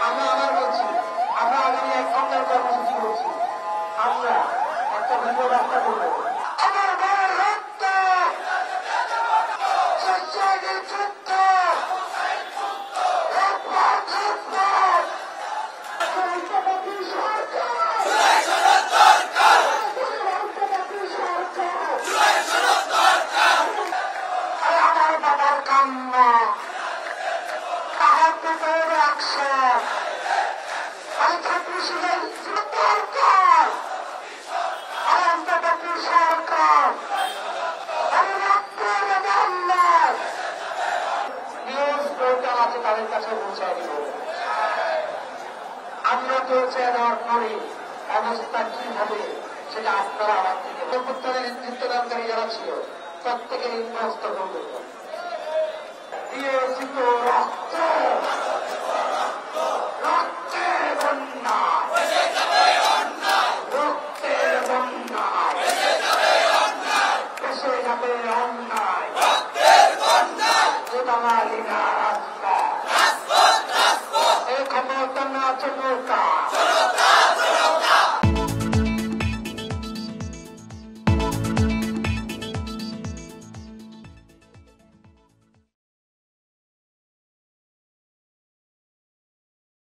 আমরা আবার বলছি, আমরা আগামী 1 ঘন্টার কর্মসূচি বলছি, আমরা একটা ভিডিও বার্তা করবো। আমার ভাইয়ের রক্ত যুদ্ধ আমার বাবার কান্না আহত রাখছে আমি ছাত্রীদের দরকার আনন্দবাদী সরকার নিউজ পোর্টাল আছে তাদের কাছে পৌঁছায় দিব। আমরা পৌঁছায় দেওয়ার পরে অবস্থা কি হবে সেটা আপনারা আমার থেকে প্রত্যেকের নেতৃত্বদানকারী যারা ছিল প্রত্যেকের ইন্দ্রস্ত করবে দিয়েছিল রক্ত রক্তের বন্যা রক্তের বন্যা এসে যাবে অন্যায় বাঙালি না